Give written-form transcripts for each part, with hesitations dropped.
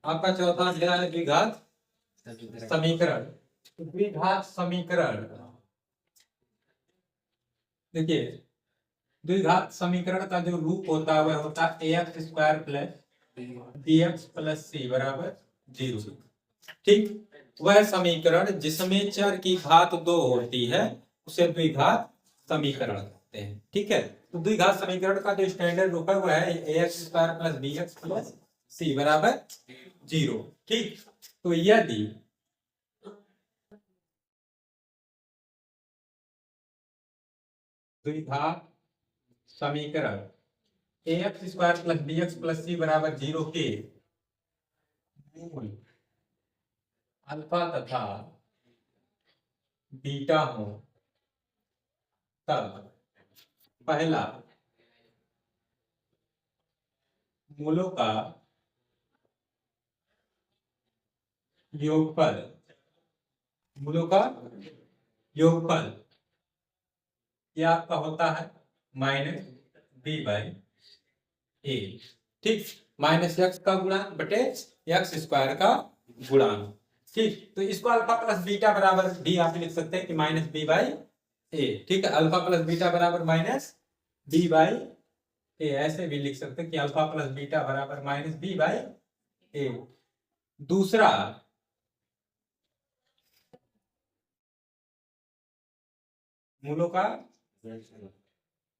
आपका चौथा अध्याय है द्विघात समीकरण। द्विघात समीकरण देखिए, द्विघात समीकरण का जो रूप होता है वह होता है ax square plus bx plus c बराबर 0। ठीक, वह समीकरण जिसमें चर की घात 2 होती है उसे द्विघात समीकरण कहते हैं। ठीक है, तो द्विघात समीकरण का जो स्टैंडर्ड रूप है वह है ax square plus bx plus c बराबर 0। ठीक, तो यदि द्विघात समीकरण ax square plus bx plus c बराबर 0 के मूल अल्फा तथा बीटा हो तब पहला मूलों का योगफल, मूलों का योगफल यह आपका होता है माइनस बी बाई ए। ठीक, माइनस एक्स का गुणांक बटे एक्स स्क्वायर का गुणांक। ठीक, तो इसको अल्फा प्लस बीटा बराबर डी आप लिख सकते हैं कि माइनस बी बाई ए। ठीक है, अल्फा प्लस बीटा बराबर माइनस बी बाई ए, ऐसे भी लिख सकते हैं कि अल्फा प्लस बीटा बराबर माइनस बी बाई ए। दूसरा मूलों का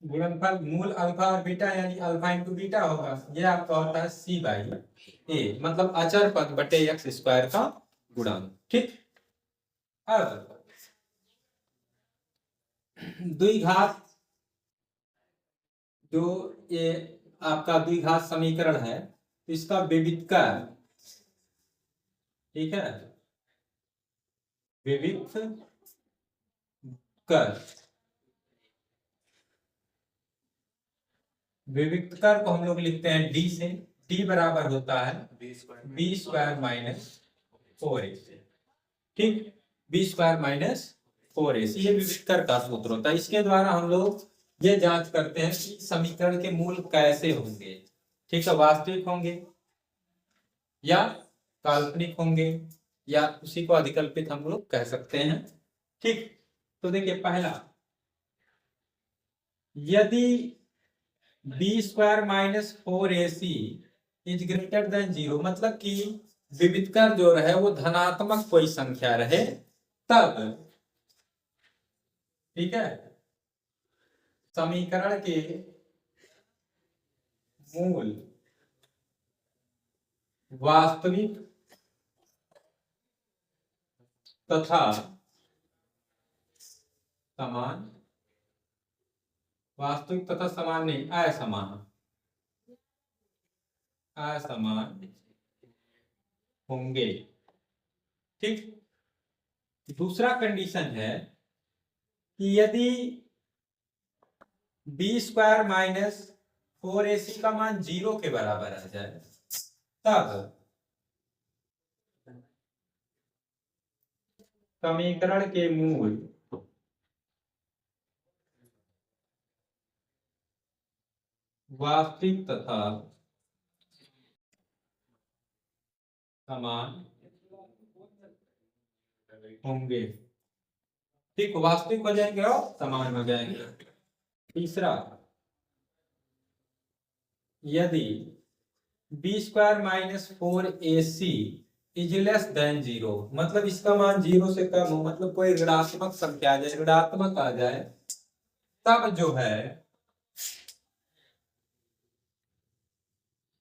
गुणनफल, मूल अल्फा और बीटा यानी अल्फा इंटू बीटा होगा, यह आपका होता है सी बाई ए, मतलब अचर पद बटे एक्स स्क्वायर का गुणांक। ठीक, अब द्विघात जो ये आपका द्विघात समीकरण है इसका विविधकर, ठीक है, विविध कर, विविधकर को हम लोग लिखते हैं डी से। डी बराबर होता है बी स्क्वायर माइनस 4ac। ठीक, बी स्क्वायर माइनस 4ac ये विविधकर का सूत्र होता है। इसके द्वारा हम लोग ये जांच करते हैं कि समीकरण के मूल कैसे होंगे। ठीक है, वास्तविक होंगे या काल्पनिक होंगे या उसी को अधिकल्पित हम लोग कह सकते हैं। ठीक, तो देखिए पहला, यदि B square minus 4ac is greater than 0, मतलब कि विविधकर जो रहे वो धनात्मक कोई संख्या रहे तब, ठीक है, समीकरण के मूल वास्तविक तथा समान, वास्तविक तथा समान नहीं, असमान, असमान होंगे। ठीक, दूसरा कंडीशन है कि यदि बी स्क्वायर माइनस 4ac का मान 0 के बराबर आ जाए तब समीकरण के मूल वास्तविक तथा समान होंगे। ठीक, वास्तविक हो जाएंगे और समान हो जाएंगे। तीसरा, यदि B square minus 4ac is less than 0, मतलब इसका मान 0 से कम हो, मतलब कोई ऋणात्मक संख्या आ जाए, ऋणात्मक आ जाए, तब जो है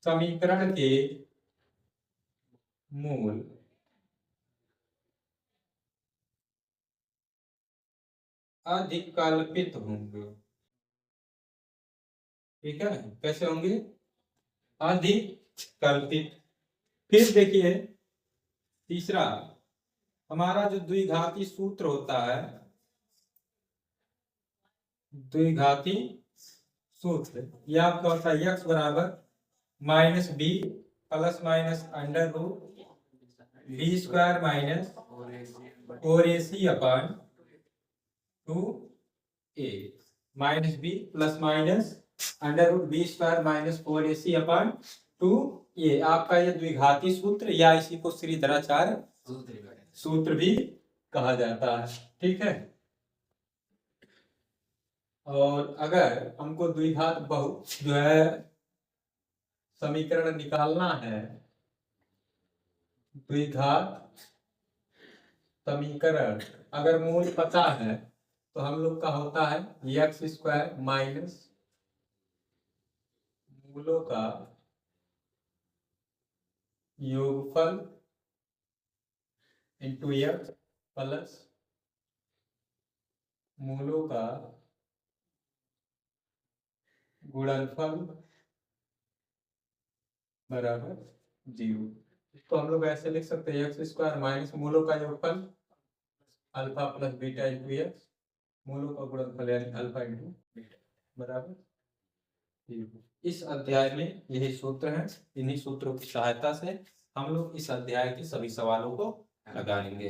समीकरण के मूल अधिकल्पित होंगे। ठीक है, कैसे होंगे? अधिकल्पित। फिर देखिए तीसरा, हमारा जो द्विघाती सूत्र होता है, द्विघाती सूत्र यह आपका होता है x बराबर minus B plus minus under root B square minus 4ac upon 2a minus B plus minus under root B square minus 4ac upon 2 ये आपका ये द्विघाती सूत्र या इसी को श्रीधराचार्य सूत्र भी कहा जाता है। ठीक है। और अगर हमको द्विघात बहु जो है समीकरण निकालना है, द्विघात समीकरण अगर मूल पता है तो हम लोग का होता है एक्स स्क्वायर माइनस मूलों का योगफल इंटू एक्स प्लस मूलों का गुणनफल बराबर 0। तो हम लोग ऐसे लिख सकते हैं एक्स स्क्वायर माइनस मूलों का योगफल alpha plus beta into x, मूलों का गुणनफल यानी अल्फा इंटू बीटा बराबर 0। इस अध्याय में यही सूत्र हैं। इन्हीं सूत्रों की सहायता से हम लोग इस अध्याय के सभी सवालों को लगाएंगे।